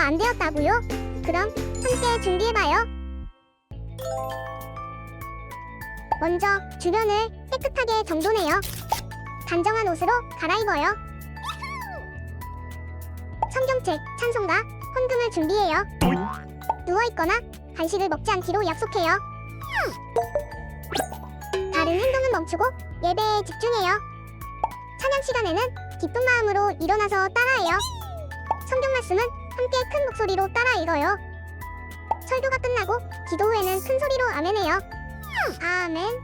안 되었다고요? 그럼 함께 준비해봐요. 먼저 주변을 깨끗하게 정돈해요. 단정한 옷으로 갈아입어요. 성경책, 찬송가, 헌금을 준비해요. 누워있거나 간식을 먹지 않기로 약속해요. 다른 행동은 멈추고 예배에 집중해요. 찬양 시간에는 기쁜 마음으로 일어나서 따라해요. 성경 말씀은 함께 큰 목소리로 따라 읽어요. 설교가 끝나고 기도 후에는 큰 소리로 아멘해요. 아멘.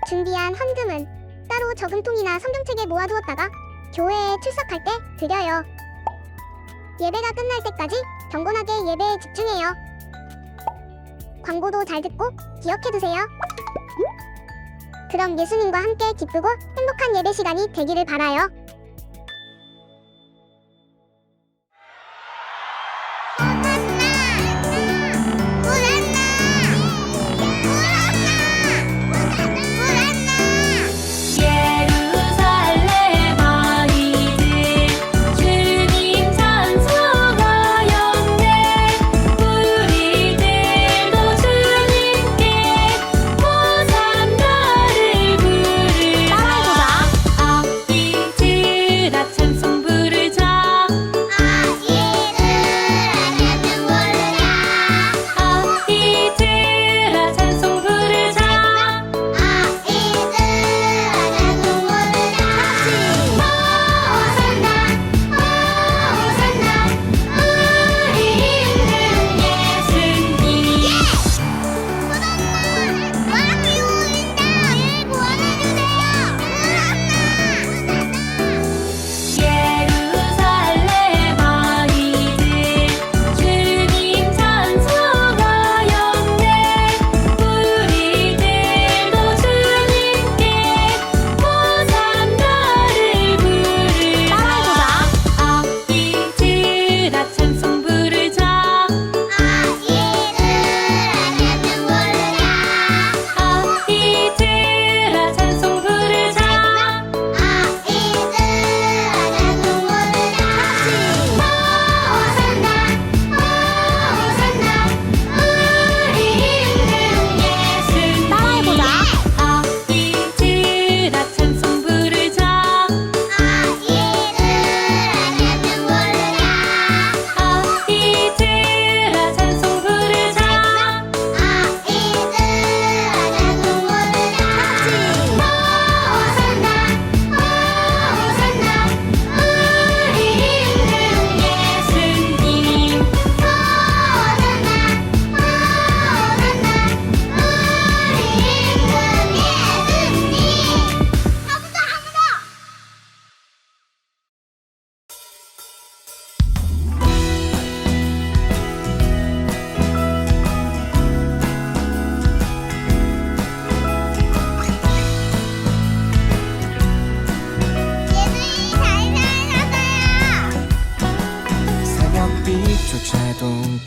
준비한 헌금은 따로 저금통이나 성경책에 모아두었다가 교회에 출석할 때 드려요. 예배가 끝날 때까지 경건하게 예배에 집중해요. 광고도 잘 듣고 기억해두세요. 그럼 예수님과 함께 기쁘고 행복한 예배 시간이 되기를 바라요.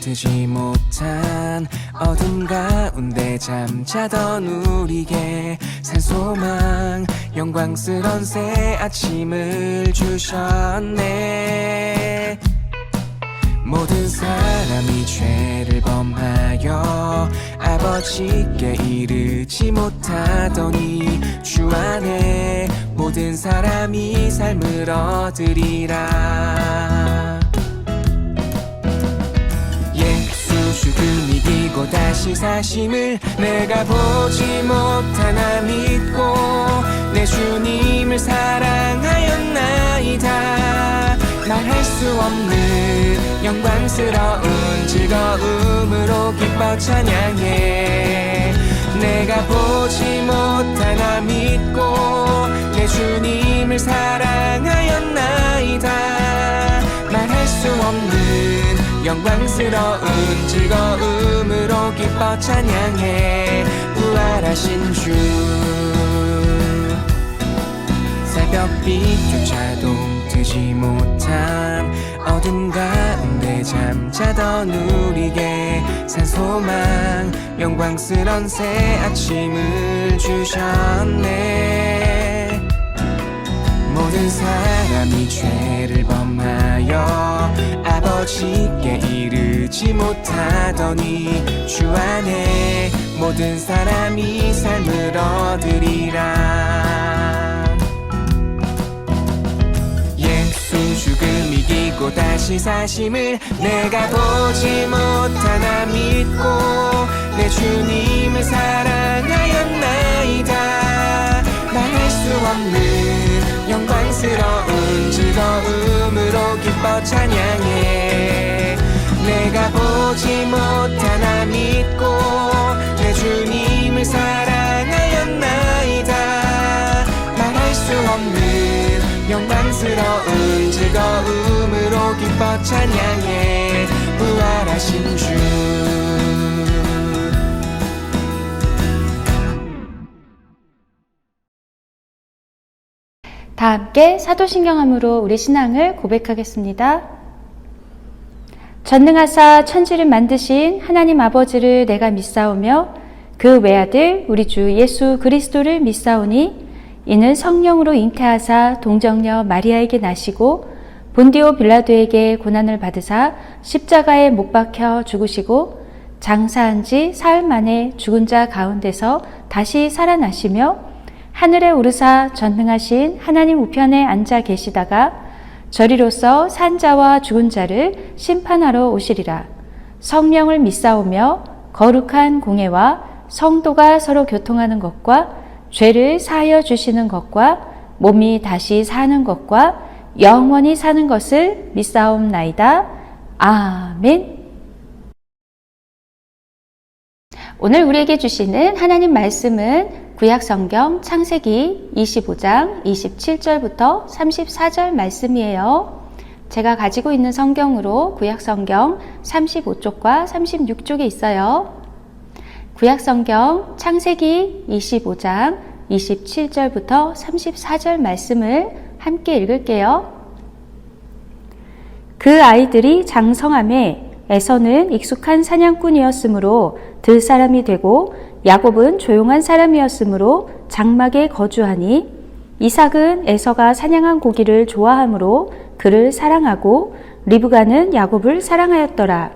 뜨지 못한 어둠 가운데 잠자던 우리에게 산소망 영광스런 새 아침을 주셨네. 모든 사람이 죄를 범하여 아버지께 이르지 못하더니 주 안에 모든 사람이 삶을 얻으리라. 죽음 이기고 다시 사심을 내가 보지 못하나 믿고 내 주님을 사랑하였나이다. 말할 수 없는 영광스러운 즐거움으로 기뻐 찬양해. 내가 보지 못하나 믿고 내 주님을 사랑하였나이다. 말할 수 없는 영광스러운 즐거움으로 기뻐 찬양해. 부활하신 주 새벽빛조차도 뜨지 못한 어둠 가운데 잠자던 우리에게 산소망 영광스런 새 아침을 주셨네. 모든 모든 사람이 죄를 범하여 아버지께 이르지 못하더니 주 안에 모든 사람이 삶을 얻으리라. 예수 죽음 이기고 다시 사심을 내가 보지 못하나 믿고 내 주님을 사랑하였나이다. 말할 수 없는 영광스러운 즐거움으로 기뻐 찬양해. 내가 보지 못하나 믿고 내 주님을 사랑하였나이다. 말할 수 없는 영광스러운 즐거움으로 기뻐 찬양해. 부활하신 주. 다 함께 사도신경함으로 우리 신앙을 고백하겠습니다. 전능하사 천지를 만드신 하나님 아버지를 내가 믿사오며 그 외아들 우리 주 예수 그리스도를 믿사오니 이는 성령으로 잉태하사 동정녀 마리아에게 나시고 본디오 빌라도에게 고난을 받으사 십자가에 못 박혀 죽으시고 장사한 지 사흘 만에 죽은 자 가운데서 다시 살아나시며 하늘에 오르사 전능하신 하나님 우편에 앉아 계시다가 저리로서 산 자와 죽은 자를 심판하러 오시리라. 성령을 믿사오며 거룩한 공예와 성도가 서로 교통하는 것과 죄를 사하여 주시는 것과 몸이 다시 사는 것과 영원히 사는 것을 믿사옵나이다. 아멘. 오늘 우리에게 주시는 하나님 말씀은 구약성경 창세기 25장 27절부터 34절 말씀이에요. 제가 가지고 있는 성경으로 구약성경 35쪽과 36쪽에 있어요. 구약성경 창세기 25장 27절부터 34절 말씀을 함께 읽을게요. 그 아이들이 장성함에 에서는 익숙한 사냥꾼이었으므로 들 사람이 되고 야곱은 조용한 사람이었으므로 장막에 거주하니 이삭은 에서가 사냥한 고기를 좋아하므로 그를 사랑하고 리브가는 야곱을 사랑하였더라.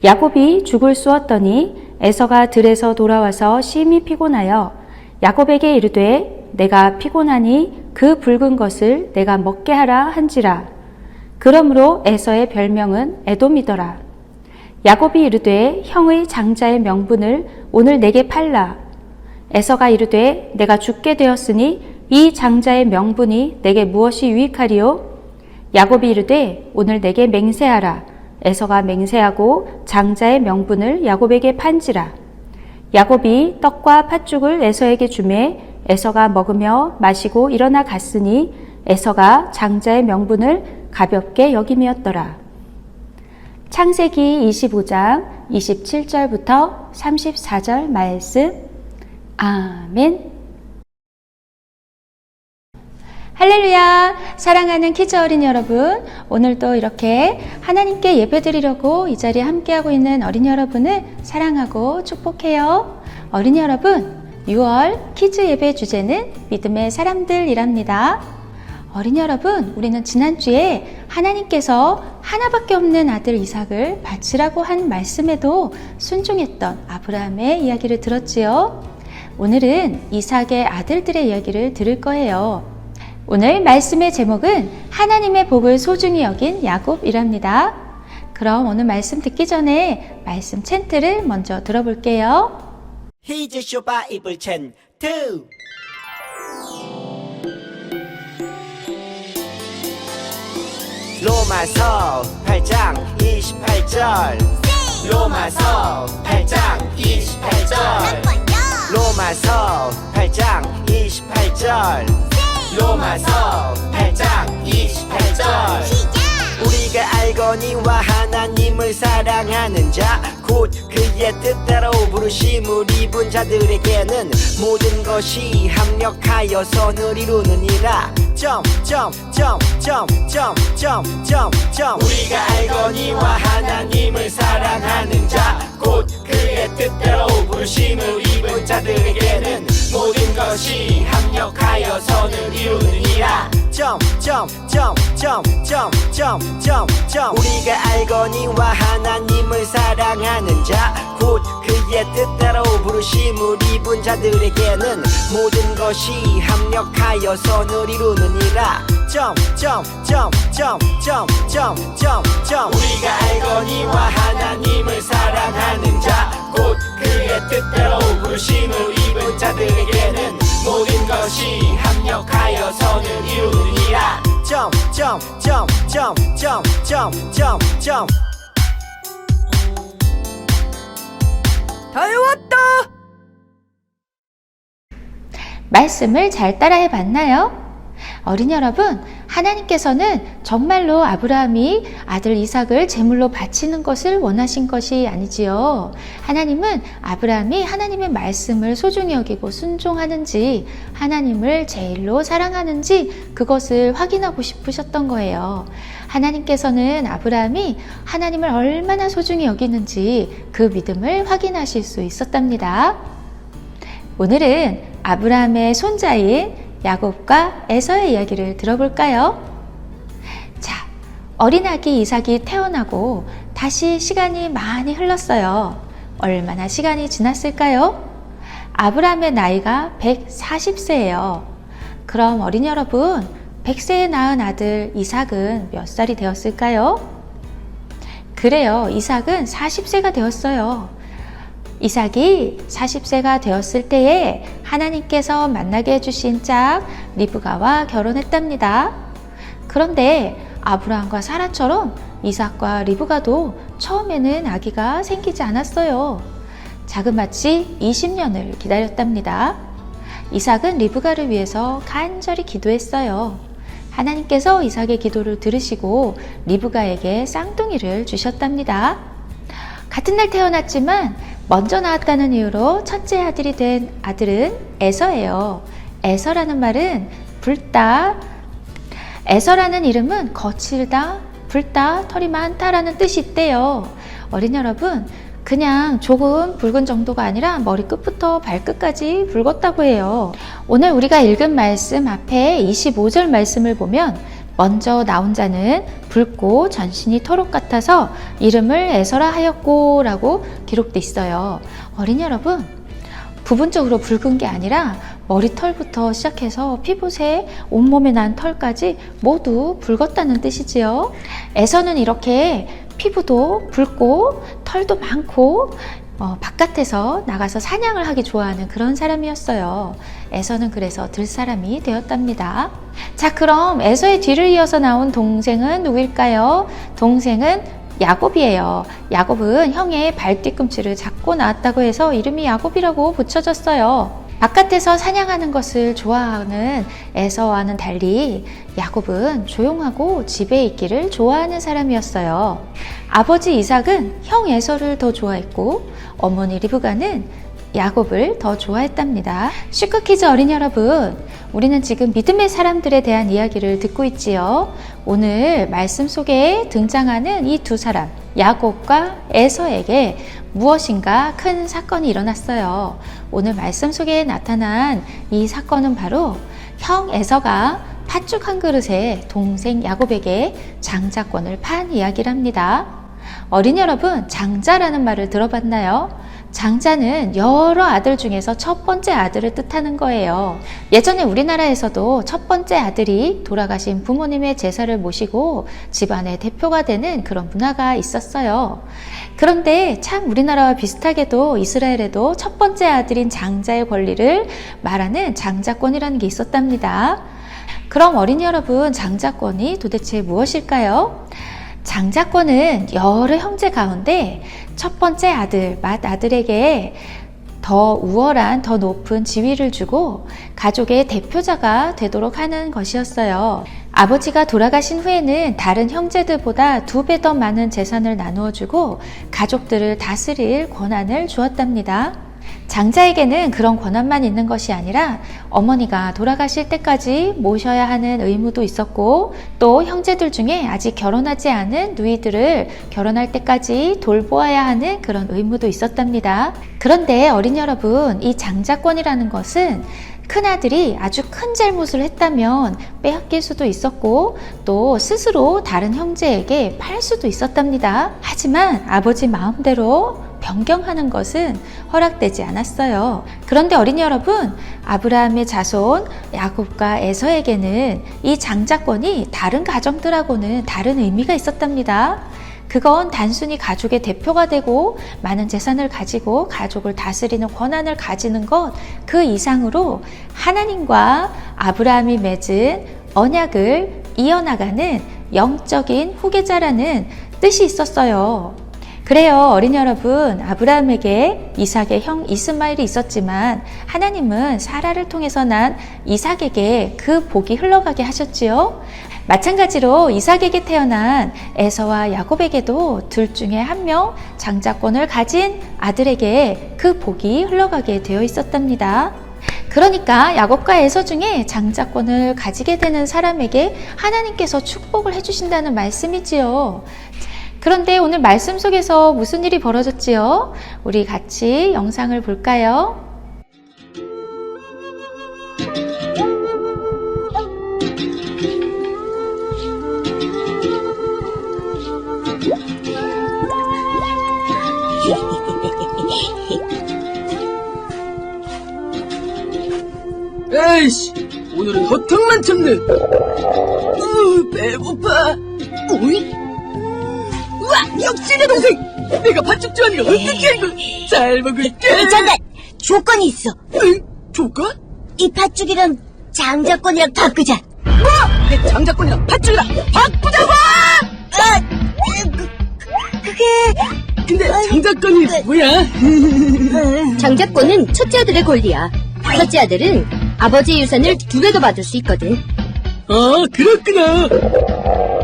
야곱이 죽을 쑤었더니 에서가 들에서 돌아와서 심히 피곤하여 야곱에게 이르되 내가 피곤하니 그 붉은 것을 내가 먹게 하라 한지라. 그러므로 에서의 별명은 에돔이더라. 야곱이 이르되 형의 장자의 명분을 오늘 내게 팔라. 에서가 이르되 내가 죽게 되었으니 이 장자의 명분이 내게 무엇이 유익하리요? 야곱이 이르되 오늘 내게 맹세하라. 에서가 맹세하고 장자의 명분을 야곱에게 판지라. 야곱이 떡과 팥죽을 에서에게 주매 에서가 먹으며 마시고 일어나 갔으니 에서가 장자의 명분을 가볍게 여김이었더라. 창세기 25장 27절부터 34절 말씀. 아멘. 할렐루야. 사랑하는 키즈 어린이 여러분, 오늘도 이렇게 하나님께 예배드리려고 이 자리에 함께하고 있는 어린이 여러분을 사랑하고 축복해요. 어린이 여러분, 6월 키즈 예배 주제는 믿음의 사람들이랍니다. 어린이 여러분, 우리는 지난주에 하나님께서 하나밖에 없는 아들 이삭을 바치라고 한 말씀에도 순종했던 아브라함의 이야기를 들었지요. 오늘은 이삭의 아들들의 이야기를 들을 거예요. 오늘 말씀의 제목은 하나님의 복을 소중히 여긴 야곱이랍니다. 그럼 오늘 말씀 듣기 전에 말씀 챈트를 먼저 들어볼게요. 히즈쇼 바이블 챈트. 로마서 8장 28절. 로마서 8장 28절. 로마서 8장 28절. 로마서 8장 28절. 우리가 알거니와 하나님을 사랑하는 자 곧 그의 뜻대로 부르심을 입은 자들에게는 모든 것이 합력하여 선을 이루느니라. 우리가 알거니와 하나님을 사랑하는 자 곧 그의 뜻대로 부르심을 입은 자들에게는 모든 것이 합력하여 선을 이루느니라. 우리가 알거니와 하나님을 사랑하는 자 곧 그의 뜻대로 부르심을 입은 자들에게는 모든 것이 합력하여 선을 이루느니라. 우리가 알거니와 하나님을 사랑하는 자 곧 그의 뜻대로 부르심을 입은 자들에게는 모든 것이 합력하여 선을 이루느니라. 말씀을 잘 따라해 봤나요? 어린이 여러분, 하나님께서는 정말로 아브라함이 아들 이삭을 제물로 바치는 것을 원하신 것이 아니지요. 하나님은 아브라함이 하나님의 말씀을 소중히 여기고 순종하는지, 하나님을 제일로 사랑하는지 그것을 확인하고 싶으셨던 거예요. 하나님께서는 아브라함이 하나님을 얼마나 소중히 여기는지 그 믿음을 확인하실 수 있었답니다. 오늘은 아브라함의 손자인 야곱과 에서의 이야기를 들어볼까요? 자, 어린 아기 이삭이 태어나고 다시 시간이 많이 흘렀어요. 얼마나 시간이 지났을까요? 아브라함의 나이가 140세예요. 그럼 어린이 여러분, 100세에 낳은 아들 이삭은 몇 살이 되었을까요? 그래요, 이삭은 40세가 되었어요. 이삭이 40세가 되었을 때에 하나님께서 만나게 해주신 짝 리브가와 결혼했답니다. 그런데 아브라함과 사라처럼 이삭과 리브가도 처음에는 아기가 생기지 않았어요. 자그마치 20년을 기다렸답니다. 이삭은 리브가를 위해서 간절히 기도했어요. 하나님께서 이삭의 기도를 들으시고 리브가에게 쌍둥이를 주셨답니다. 같은 날 태어났지만 먼저 나왔다는 이유로 첫째 아들이 된 아들은 에서예요. 에서라는 말은 붉다. 에서라는 이름은 거칠다, 붉다, 털이 많다라는 뜻이 있대요. 어린이 여러분, 그냥 조금 붉은 정도가 아니라 머리끝부터 발끝까지 붉었다고 해요. 오늘 우리가 읽은 말씀 앞에 25절 말씀을 보면 먼저 나온 자는 붉고 전신이 털옷 같아서 이름을 에서라 하였고 라고 기록돼 있어요. 어린이 여러분, 부분적으로 붉은 게 아니라 머리털부터 시작해서 피부새, 온몸에 난 털까지 모두 붉었다는 뜻이지요. 에서는 이렇게 피부도 붉고 털도 많고 바깥에서 나가서 사냥을 하기 좋아하는 그런 사람이었어요. 에서는 그래서 들사람이 되었답니다. 자, 그럼 에서의 뒤를 이어서 나온 동생은 누구일까요? 동생은 야곱이에요. 야곱은 형의 발뒤꿈치를 잡고 낳았다고 해서 이름이 야곱이라고 붙여졌어요. 바깥에서 사냥하는 것을 좋아하는 에서와는 달리 야곱은 조용하고 집에 있기를 좋아하는 사람이었어요. 아버지 이삭은 형 에서를 더 좋아했고 어머니 리브가는 야곱을 더 좋아했답니다. 슈크 퀴즈 어린이 여러분, 우리는 지금 믿음의 사람들에 대한 이야기를 듣고 있지요. 오늘 말씀 속에 등장하는 이 두 사람, 야곱과 에서에게 무엇인가 큰 사건이 일어났어요. 오늘 말씀 속에 나타난 이 사건은 바로 형 에서가 팥죽 한 그릇에 동생 야곱에게 장자권을 판 이야기랍니다. 어린이 여러분, 장자라는 말을 들어봤나요? 장자는 여러 아들 중에서 첫 번째 아들을 뜻하는 거예요. 예전에 우리나라에서도 첫 번째 아들이 돌아가신 부모님의 제사를 모시고 집안의 대표가 되는 그런 문화가 있었어요. 그런데 참 우리나라와 비슷하게도 이스라엘에도 첫 번째 아들인 장자의 권리를 말하는 장자권이라는 게 있었답니다. 그럼 어린이 여러분, 장자권이 도대체 무엇일까요? 장자권은 여러 형제 가운데 첫 번째 아들, 맏아들에게 더 우월한, 더 높은 지위를 주고 가족의 대표자가 되도록 하는 것이었어요. 아버지가 돌아가신 후에는 다른 형제들보다 2배 더 많은 재산을 나누어 주고 가족들을 다스릴 권한을 주었답니다. 장자에게는 그런 권한만 있는 것이 아니라 어머니가 돌아가실 때까지 모셔야 하는 의무도 있었고, 또 형제들 중에 아직 결혼하지 않은 누이들을 결혼할 때까지 돌보아야 하는 그런 의무도 있었답니다. 그런데 어린이 여러분, 이 장자권이라는 것은 큰아들이 아주 큰 잘못을 했다면 빼앗길 수도 있었고 또 스스로 다른 형제에게 팔 수도 있었답니다. 하지만 아버지 마음대로 변경하는 것은 허락되지 않았어요. 그런데 어린이 여러분, 아브라함의 자손 야곱과 에서에게는 이 장자권이 다른 가정들하고는 다른 의미가 있었답니다. 그건 단순히 가족의 대표가 되고 많은 재산을 가지고 가족을 다스리는 권한을 가지는 것 그 이상으로 하나님과 아브라함이 맺은 언약을 이어나가는 영적인 후계자라는 뜻이 있었어요. 그래요, 어린이 여러분, 아브라함에게 이삭의 형 이스마엘이 있었지만 하나님은 사라를 통해서 난 이삭에게 그 복이 흘러가게 하셨지요. 마찬가지로 이삭에게 태어난 에서와 야곱에게도 둘 중에 한 명 장자권을 가진 아들에게 그 복이 흘러가게 되어 있었답니다. 그러니까 야곱과 에서 중에 장자권을 가지게 되는 사람에게 하나님께서 축복을 해주신다는 말씀이지요. 그런데 오늘 말씀 속에서 무슨 일이 벌어졌지요? 우리 같이 영상을 볼까요? 에이씨, 오늘은 호떡만 참네. 배고파. 오이? 우와, 역시 내 동생. 내가 팥죽 좋아하니까 어떻게 이걸 잘 먹을게. 잠깐, 조건이 있어. 응? 조건? 이 팥죽이랑 장자권이랑 바꾸자. 뭐? 내 장자권이랑 팥죽이랑 바꾸자고! 그게 근데 장자권이 뭐야? 장자권은 첫째 아들의 권리야. 첫째 아들은 아버지의 유산을 2배 더 받을 수 있거든. 아, 그렇구나.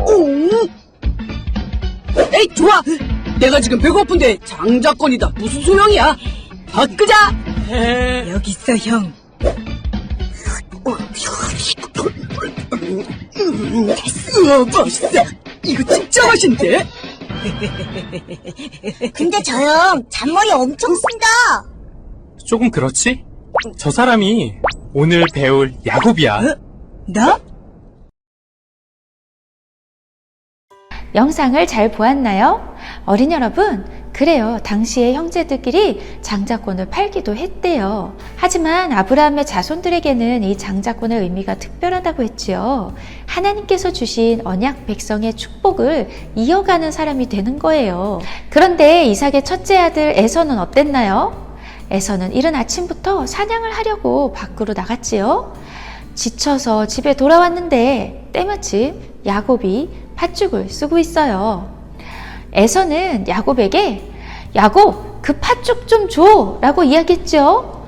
오. 에이, 좋아. 내가 지금 배고픈데 장자권이다. 무슨 소용이야? 바꾸자. 여기 있어, 형. 맛있어. 이거 진짜 맛있는데? 근데 저 형 잔머리 엄청 쓴다. 조금 그렇지? 저 사람이 오늘 배울 야곱이야. 나? 영상을 잘 보았나요? 어린이 여러분, 그래요. 당시의 형제들끼리 장자권을 팔기도 했대요. 하지만 아브라함의 자손들에게는 이 장자권의 의미가 특별하다고 했지요. 하나님께서 주신 언약 백성의 축복을 이어가는 사람이 되는 거예요. 그런데 이삭의 첫째 아들 에서는 어땠나요? 에서는 이른 아침부터 사냥을 하려고 밖으로 나갔지요. 지쳐서 집에 돌아왔는데 때마침 야곱이 팥죽을 쓰고 있어요. 에서는 야곱에게 야곱, 그 팥죽 좀 줘! 라고 이야기했죠.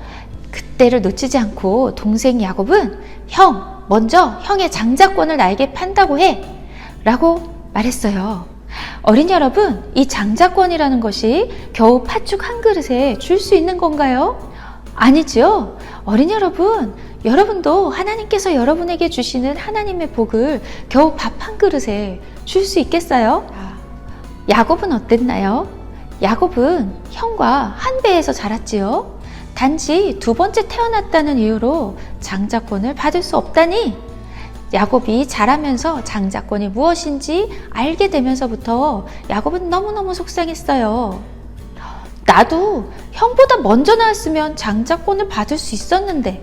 그때를 놓치지 않고 동생 야곱은 형, 먼저 형의 장자권을 나에게 판다고 해! 라고 말했어요. 어린이 여러분, 이 장자권이라는 것이 겨우 팥죽 한 그릇에 줄 수 있는 건가요? 아니지요. 어린이 여러분, 여러분도 하나님께서 여러분에게 주시는 하나님의 복을 겨우 밥 한 그릇에 줄 수 있겠어요? 야곱은 어땠나요? 야곱은 형과 한 배에서 자랐지요. 단지 2번째 태어났다는 이유로 장자권을 받을 수 없다니, 야곱이 자라면서 장자권이 무엇인지 알게 되면서부터 야곱은 너무너무 속상했어요. 나도 형보다 먼저 나왔으면 장자권을 받을 수 있었는데,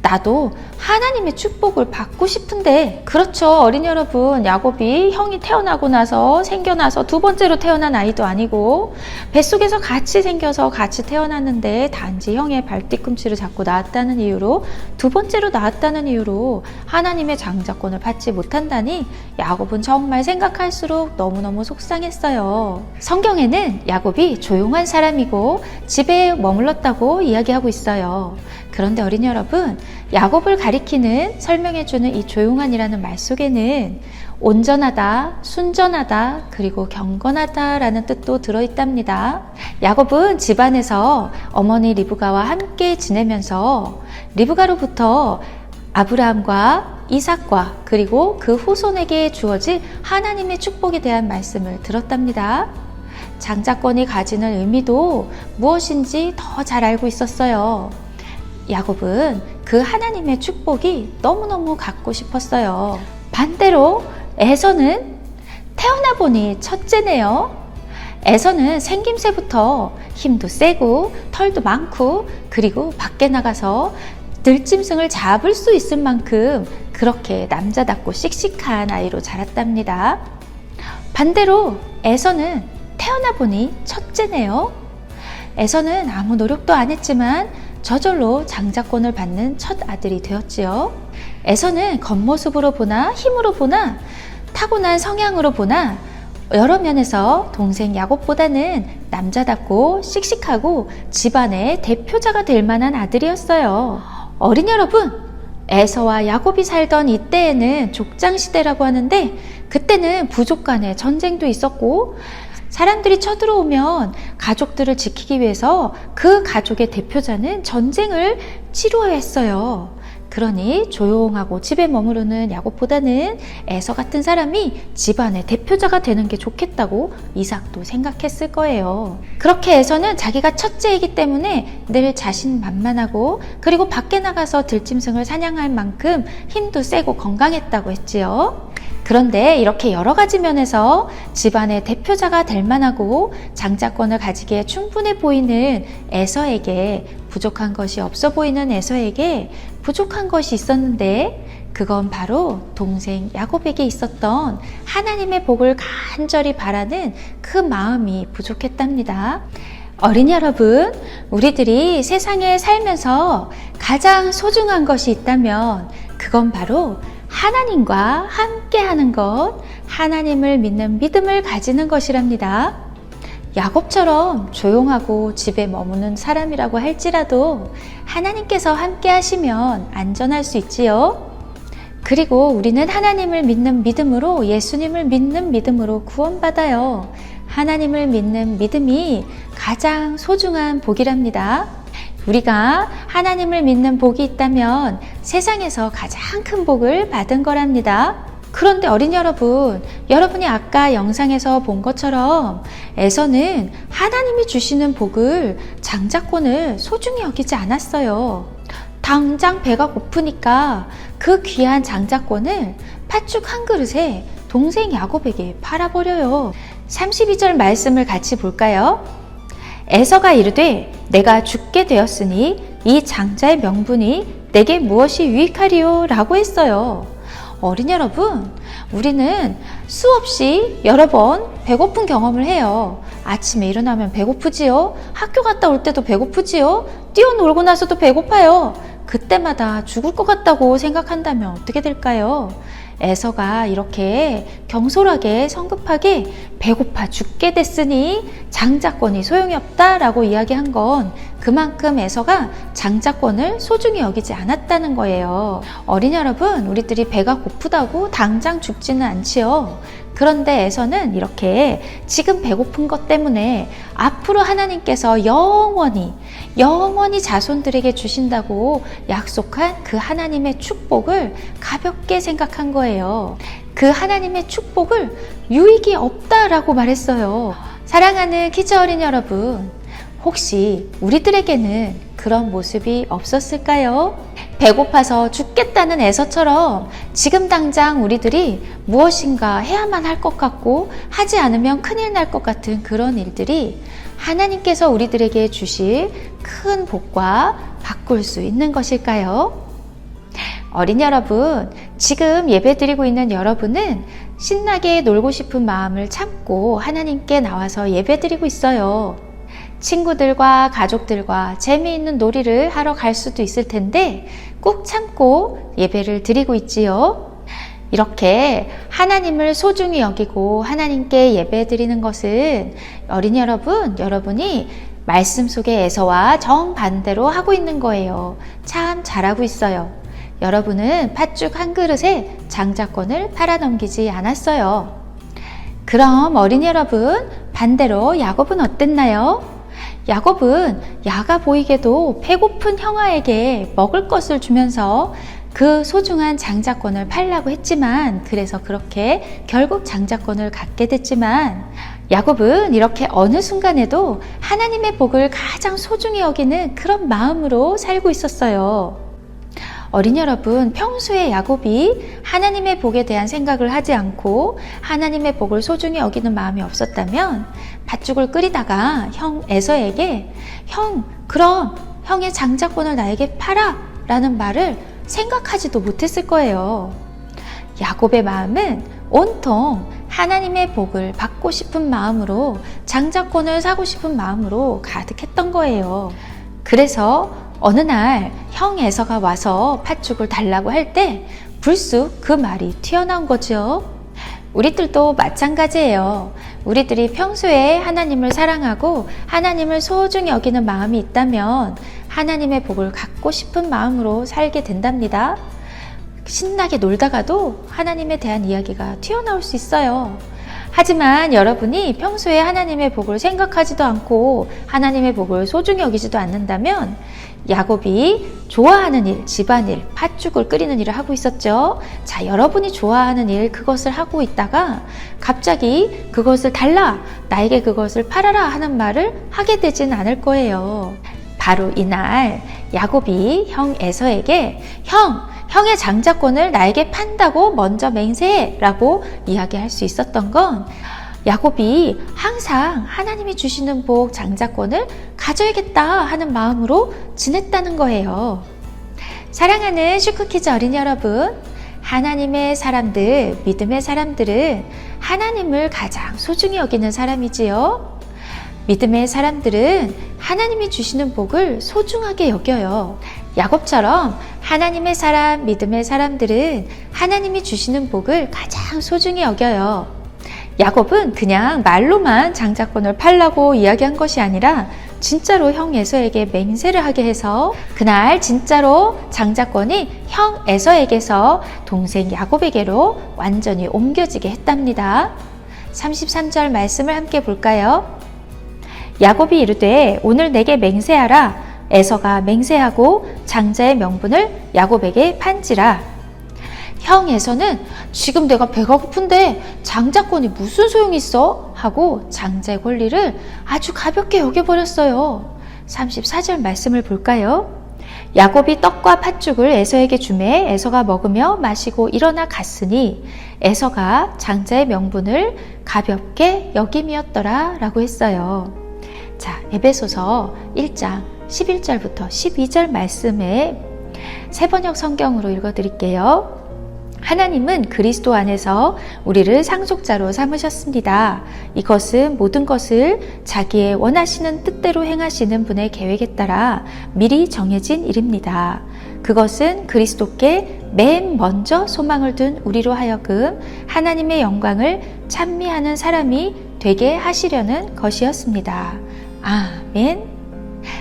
나도 하나님의 축복을 받고 싶은데. 그렇죠, 어린이 여러분. 야곱이 형이 태어나고 나서 생겨나서 2번째로 태어난 아이도 아니고 뱃속에서 같이 생겨서 같이 태어났는데 단지 형의 발뒤꿈치를 잡고 낳았다는 이유로, 2번째로 낳았다는 이유로 하나님의 장자권을 받지 못한다니 야곱은 정말 생각할수록 너무너무 속상했어요. 성경에는 야곱이 조용한 사람이고 집에 머물렀다고 이야기하고 있어요. 그런데 어린이 여러분, 야곱을 가리키는, 설명해주는 이 조용한이라는 말 속에는 온전하다, 순전하다, 그리고 경건하다 라는 뜻도 들어있답니다. 야곱은 집안에서 어머니 리브가와 함께 지내면서 리브가로부터 아브라함과 이삭과 그리고 그 후손에게 주어질 하나님의 축복에 대한 말씀을 들었답니다. 장자권이 가지는 의미도 무엇인지 더 잘 알고 있었어요. 야곱은 그 하나님의 축복이 너무너무 갖고 싶었어요. 반대로 에서는 태어나 보니 첫째네요. 에서는 생김새부터 힘도 세고 털도 많고 그리고 밖에 나가서 들짐승을 잡을 수 있을 만큼 그렇게 남자답고 씩씩한 아이로 자랐답니다. 반대로 에서는 태어나 보니 첫째네요. 에서는 아무 노력도 안 했지만 저절로 장자권을 받는 첫 아들이 되었지요. 에서는 겉모습으로 보나 힘으로 보나 타고난 성향으로 보나 여러 면에서 동생 야곱보다는 남자답고 씩씩하고 집안의 대표자가 될 만한 아들이었어요. 어린 여러분, 에서와 야곱이 살던 이때에는 족장시대라고 하는데 그때는 부족 간의 전쟁도 있었고 사람들이 쳐들어오면 가족들을 지키기 위해서 그 가족의 대표자는 전쟁을 치루어야 했어요. 그러니 조용하고 집에 머무르는 야곱보다는 에서 같은 사람이 집안의 대표자가 되는 게 좋겠다고 이삭도 생각했을 거예요. 그렇게 에서는 자기가 첫째이기 때문에 늘 자신만만하고 그리고 밖에 나가서 들짐승을 사냥할 만큼 힘도 세고 건강했다고 했지요. 그런데 이렇게 여러 가지 면에서 집안의 대표자가 될 만하고 장자권을 가지기에 충분해 보이는 에서에게 부족한 것이 없어 보이는 에서에게 부족한 것이 있었는데 그건 바로 동생 야곱에게 있었던 하나님의 복을 간절히 바라는 그 마음이 부족했답니다. 어린이 여러분, 우리들이 세상에 살면서 가장 소중한 것이 있다면 그건 바로 하나님과 함께하는 것, 하나님을 믿는 믿음을 가지는 것이랍니다. 야곱처럼 조용하고 집에 머무는 사람이라고 할지라도 하나님께서 함께 하시면 안전할 수 있지요. 그리고 우리는 하나님을 믿는 믿음으로, 예수님을 믿는 믿음으로 구원받아요. 하나님을 믿는 믿음이 가장 소중한 복이랍니다. 우리가 하나님을 믿는 복이 있다면 세상에서 가장 큰 복을 받은 거랍니다. 그런데 어린이 여러분, 여러분이 아까 영상에서 본 것처럼 에서는 하나님이 주시는 복을, 장자권을 소중히 여기지 않았어요. 당장 배가 고프니까 그 귀한 장자권을 팥죽 한 그릇에 동생 야곱에게 팔아버려요. 32절 말씀을 같이 볼까요? 에서가 이르되 내가 죽게 되었으니 이 장자의 명분이 내게 무엇이 유익하리요? 라고 했어요. 어린이 여러분, 우리는 수없이 여러 번 배고픈 경험을 해요. 아침에 일어나면 배고프지요? 학교 갔다 올 때도 배고프지요? 뛰어놀고 나서도 배고파요. 그때마다 죽을 것 같다고 생각한다면 어떻게 될까요? 에서가 이렇게 경솔하게 성급하게 배고파 죽게 됐으니 장자권이 소용이 없다라고 이야기한 건 그만큼 에서가 장자권을 소중히 여기지 않았다는 거예요. 어린이 여러분, 우리들이 배가 고프다고 당장 죽지는 않지요. 그런데 에서는 이렇게 지금 배고픈 것 때문에 앞으로 하나님께서 영원히 자손들에게 주신다고 약속한 그 하나님의 축복을 가볍게 생각한 거예요. 그 하나님의 축복을 유익이 없다라고 말했어요. 사랑하는 키즈 어린이 여러분, 혹시 우리들에게는 그런 모습이 없었을까요? 배고파서 죽겠다는 에서처럼 지금 당장 우리들이 무엇인가 해야만 할 것 같고 하지 않으면 큰일 날 것 같은 그런 일들이 하나님께서 우리들에게 주실 큰 복과 바꿀 수 있는 것일까요? 어린이 여러분, 지금 예배드리고 있는 여러분은 신나게 놀고 싶은 마음을 참고 하나님께 나와서 예배드리고 있어요. 친구들과 가족들과 재미있는 놀이를 하러 갈 수도 있을 텐데 꾹 참고 예배를 드리고 있지요. 이렇게 하나님을 소중히 여기고 하나님께 예배 드리는 것은 어린이 여러분, 여러분이 말씀 속의 에서와 정반대로 하고 있는 거예요. 참 잘하고 있어요. 여러분은 팥죽 한 그릇에 장자권을 팔아넘기지 않았어요. 그럼 어린이 여러분, 반대로 야곱은 어땠나요? 야곱은 야가 보이게도 배고픈 형아에게 먹을 것을 주면서 그 소중한 장자권을 팔라고 했지만, 그래서 그렇게 결국 장자권을 갖게 됐지만 야곱은 이렇게 어느 순간에도 하나님의 복을 가장 소중히 여기는 그런 마음으로 살고 있었어요. 어린이 여러분, 평소에 야곱이 하나님의 복에 대한 생각을 하지 않고 하나님의 복을 소중히 여기는 마음이 없었다면 팥죽을 끓이다가 형 에서에게 그럼 형의 장자권을 나에게 팔아 라는 말을 생각하지도 못했을 거예요. 야곱의 마음은 온통 하나님의 복을 받고 싶은 마음으로, 장자권을 사고 싶은 마음으로 가득했던 거예요. 그래서 어느 날 형 에서가 와서 팥죽을 달라고 할 때 불쑥 그 말이 튀어나온 거죠. 우리들도 마찬가지예요. 우리들이 평소에 하나님을 사랑하고 하나님을 소중히 여기는 마음이 있다면 하나님의 복을 갖고 싶은 마음으로 살게 된답니다. 신나게 놀다가도 하나님에 대한 이야기가 튀어나올 수 있어요. 하지만 여러분이 평소에 하나님의 복을 생각하지도 않고 하나님의 복을 소중히 여기지도 않는다면 야곱이 좋아하는 일, 집안일, 팥죽을 끓이는 일을 하고 있었죠. 자, 여러분이 좋아하는 일, 그것을 하고 있다가 갑자기 그것을 달라, 나에게 그것을 팔아라 하는 말을 하게 되진 않을 거예요. 바로 이날 야곱이 형 에서에게 형의 장자권을 나에게 판다고 먼저 맹세해 라고 이야기할 수 있었던 건 야곱이 항상 하나님이 주시는 복, 장자권을 가져야겠다 하는 마음으로 지냈다는 거예요. 사랑하는 슈크키즈 어린이 여러분, 하나님의 사람들, 믿음의 사람들은 하나님을 가장 소중히 여기는 사람이지요. 믿음의 사람들은 하나님이 주시는 복을 소중하게 여겨요. 야곱처럼 하나님의 사람, 믿음의 사람들은 하나님이 주시는 복을 가장 소중히 여겨요. 야곱은 그냥 말로만 장자권을 팔라고 이야기한 것이 아니라 진짜로 형 에서에게 맹세를 하게 해서 그날 진짜로 장자권이 형 에서에게서 동생 야곱에게로 완전히 옮겨지게 했답니다. 33절 말씀을 함께 볼까요? 야곱이 이르되 오늘 내게 맹세하라. 에서가 맹세하고 장자의 명분을 야곱에게 판지라. 형 에서는 지금 내가 배가 고픈데 장자권이 무슨 소용이 있어? 하고 장자의 권리를 아주 가볍게 여겨버렸어요. 34절 말씀을 볼까요? 야곱이 떡과 팥죽을 에서에게 주매 에서가 먹으며 마시고 일어나 갔으니 에서가 장자의 명분을 가볍게 여김이었더라 라고 했어요. 자, 에베소서 1장 11절부터 12절 말씀에 새번역 성경으로 읽어드릴게요. 하나님은 그리스도 안에서 우리를 상속자로 삼으셨습니다. 이것은 모든 것을 자기의 원하시는 뜻대로 행하시는 분의 계획에 따라 미리 정해진 일입니다. 그것은 그리스도께 맨 먼저 소망을 둔 우리로 하여금 하나님의 영광을 찬미하는 사람이 되게 하시려는 것이었습니다. 아멘.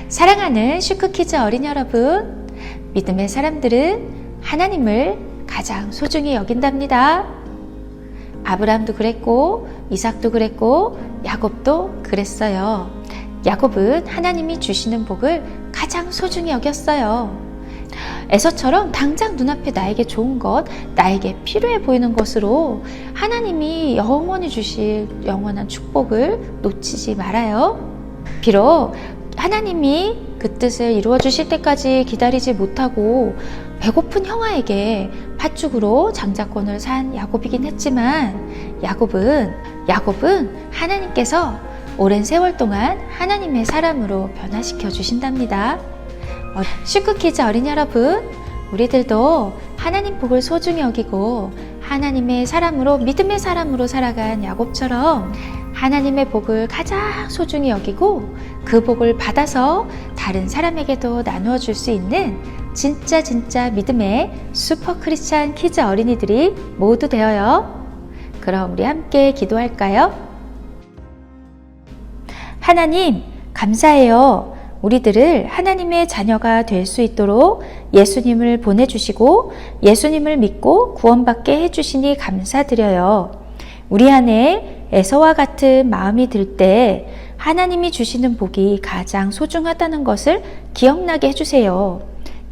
사랑하는 슈크키즈 어린이 여러분, 믿음의 사람들은 하나님을 가장 소중히 여긴답니다. 아브라함도 그랬고 이삭도 그랬고 야곱도 그랬어요. 야곱은 하나님이 주시는 복을 가장 소중히 여겼어요. 에서처럼 당장 눈앞에 나에게 좋은 것, 나에게 필요해 보이는 것으로 하나님이 영원히 주실 영원한 축복을 놓치지 말아요. 비록 하나님이 그 뜻을 이루어 주실 때까지 기다리지 못하고 배고픈 형아에게 팥죽으로 장자권을 산 야곱이긴 했지만 야곱은 하나님께서 오랜 세월 동안 하나님의 사람으로 변화시켜 주신답니다. 슈크키즈 어린이 여러분, 우리들도 하나님 복을 소중히 여기고 하나님의 사람으로, 믿음의 사람으로 살아간 야곱처럼 하나님의 복을 가장 소중히 여기고 그 복을 받아서 다른 사람에게도 나누어 줄 수 있는 진짜 믿음의 슈퍼 크리스찬 키즈 어린이들이 모두 되어요. 그럼 우리 함께 기도할까요? 하나님, 감사해요. 우리들을 하나님의 자녀가 될 수 있도록 예수님을 보내주시고 예수님을 믿고 구원받게 해주시니 감사드려요. 우리 안에 에서와 같은 마음이 들 때 하나님이 주시는 복이 가장 소중하다는 것을 기억나게 해주세요.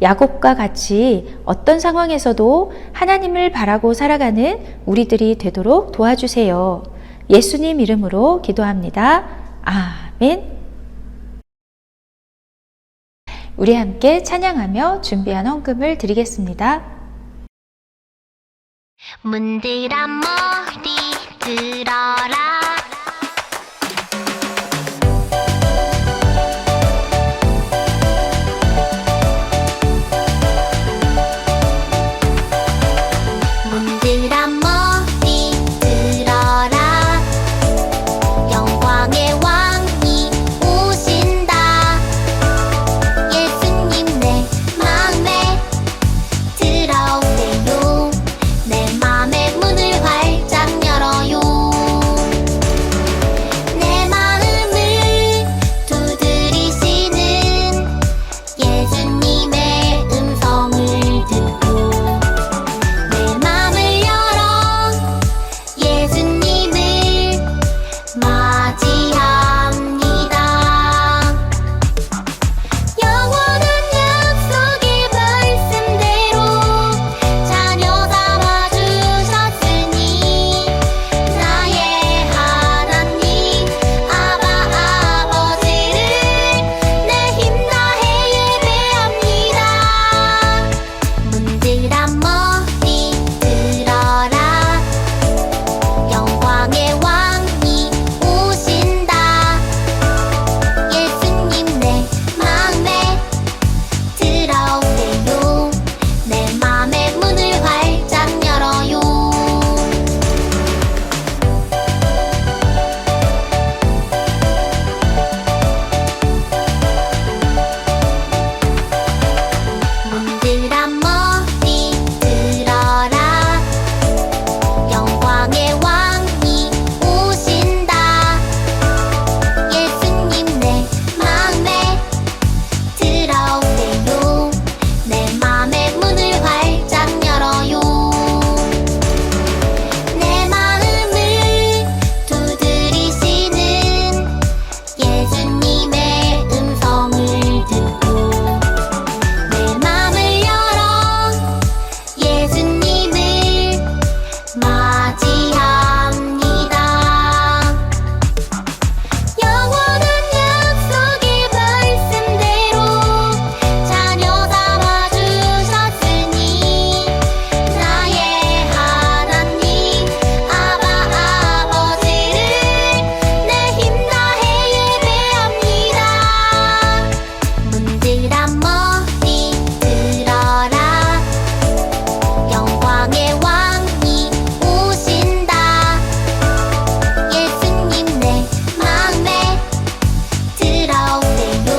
야곱과 같이 어떤 상황에서도 하나님을 바라고 살아가는 우리들이 되도록 도와주세요. 예수님 이름으로 기도합니다. 아멘. 우리 함께 찬양하며 준비한 헌금을 드리겠습니다. 문들아 머리 들어라. 문들아 머리 들어라. 영광의 왕이 오신다. 예수님 내 맘에 들어오세요. 내 맘의 문을 활짝 열어요. 내 마음을 두드리시는 예수님의 음성을 듣고 내 맘을 열어 예수님을 맞이합니다. 영원한 약속의 말씀대로 자녀 삼아 주셨으니 나의 하나님 아바 아버지를 내 힘 다해 예배합니다. 문들아 머리 들어라. 영광의 왕이 오신다. 예수님 내 맘에 들어오세요. 내 맘의 문을 활짝 열어요. 문들아 머리 들어라. 영광의 왕이 오신다. 예수님 내 맘에 들어오세요. 내 맘의 문을 활짝 열어요. 내 마음을 두드리시는 예수님의 음성을 듣고 내 맘을 열어 예수님을 맞이합니다. 영원한 약속의 말씀대로 자녀 삼아 주셨으니 나의 하나님 아바 아버지를 내 힘 다해 예배합니다. 문들아 머리 들어라. 영광의 왕이 오신다. 예수님 내 맘에 들어오세요.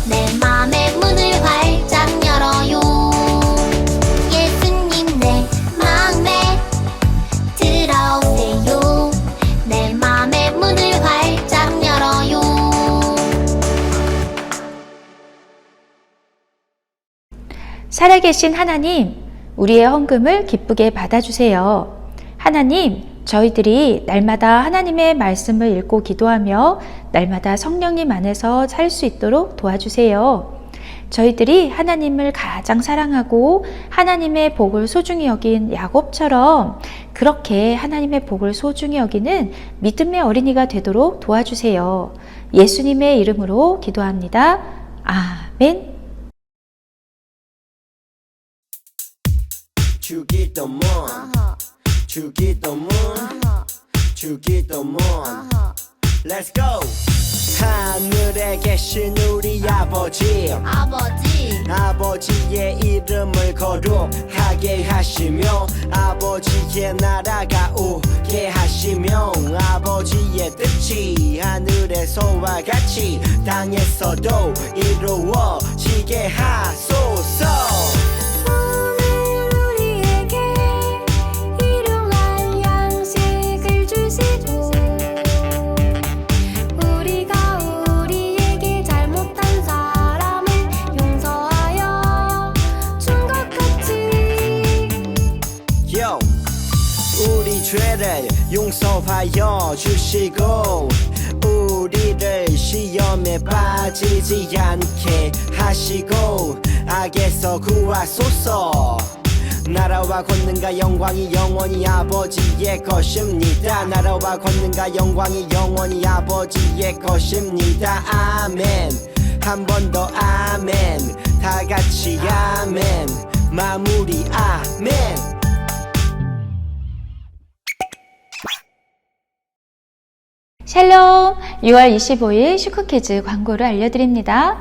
내 맘의 문을 활짝 열어요. 예수님 내 맘에 들어오세요. 내 맘의 문을 활짝 열어요. 살아계신 하나님, 우리의 헌금을 기쁘게 받아주세요. 하나님, 저희들이 날마다 하나님의 말씀을 읽고 기도하며 날마다 성령님 안에서 살 수 있도록 도와주세요. 저희들이 하나님을 가장 사랑하고 하나님의 복을 소중히 여긴 야곱처럼 그렇게 하나님의 복을 소중히 여기는 믿음의 어린이가 되도록 도와주세요. 예수님의 이름으로 기도합니다. 아멘. 주기도문 주기도문 주기도문 Let's go. 하늘에 계신 우리 아버지 아버지의 이름을 거룩하게 하시며 아버지의 나라가 오게 하시며 아버지의 뜻이 하늘에서와 같이 땅에서도 이루어지게 하소서. 우리 죄를 용서하여 주시고 우리를 시험에 빠지지 않게 하시고 악에서 구하소서. 나라와 권능과 영광이 영원히 아버지의 것입니다. 나라와 권능과 영광이 영원히 아버지의 것입니다. 아멘. 한 번 더 아멘. 다 같이 아멘. 마무리 아멘. 샬롬! 6월 25일 슈크키즈 광고를 알려드립니다.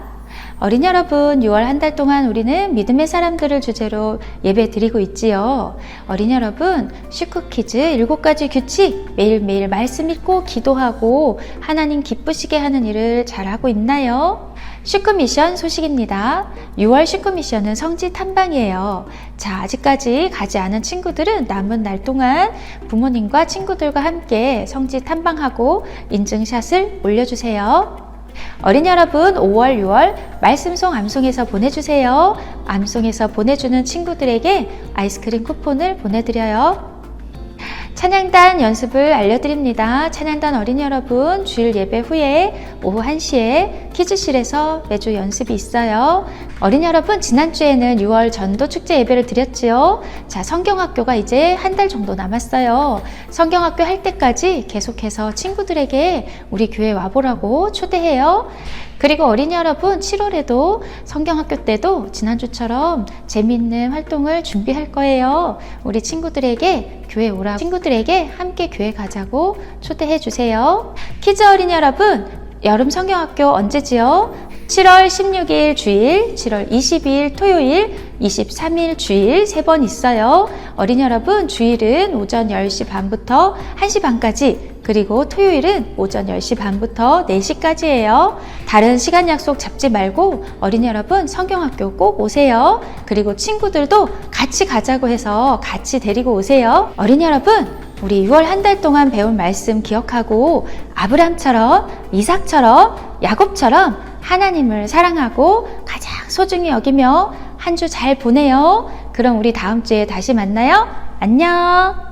어린 여러분, 6월 한 달 동안 우리는 믿음의 사람들을 주제로 예배 드리고 있지요. 어린 여러분, 슈크키즈 7가지 규칙, 매일매일 말씀 읽고 기도하고 하나님 기쁘시게 하는 일을 잘하고 있나요? 슈크미션 소식입니다. 6월 슈크미션은 성지 탐방이에요. 자, 아직까지 가지 않은 친구들은 남은 날 동안 부모님과 친구들과 함께 성지 탐방하고 인증샷을 올려주세요. 어린 여러분, 5월, 6월 말씀송 암송에서 보내주세요. 암송에서 보내주는 친구들에게 아이스크림 쿠폰을 보내드려요. 찬양단 연습을 알려드립니다. 찬양단 어린 여러분, 주일 예배 후에 오후 1시에 키즈실에서 매주 연습이 있어요. 어린 여러분, 지난주에는 6월 전도 축제 예배를 드렸지요. 자, 성경학교가 이제 한 달 정도 남았어요. 성경학교 할 때까지 계속해서 친구들에게 우리 교회 와보라고 초대해요. 그리고 어린이 여러분, 7월에도 성경학교 때도 지난주처럼 재미있는 활동을 준비할 거예요. 우리 친구들에게 교회 오라고, 친구들에게 함께 교회 가자고 초대해 주세요. 키즈 어린이 여러분, 여름 성경학교 언제지요? 7월 16일 주일, 7월 22일 토요일, 23일 주일 3번 있어요. 어린이 여러분, 주일은 오전 10시 반부터 1시 반까지, 그리고 토요일은 오전 10시 반부터 4시까지예요. 다른 시간 약속 잡지 말고 어린이 여러분, 성경학교 꼭 오세요. 그리고 친구들도 같이 가자고 해서 같이 데리고 오세요. 어린이 여러분, 우리 6월 한 달 동안 배운 말씀 기억하고 아브람처럼, 이삭처럼, 야곱처럼 하나님을 사랑하고 가장 소중히 여기며 한 주 잘 보내요. 그럼 우리 다음 주에 다시 만나요. 안녕.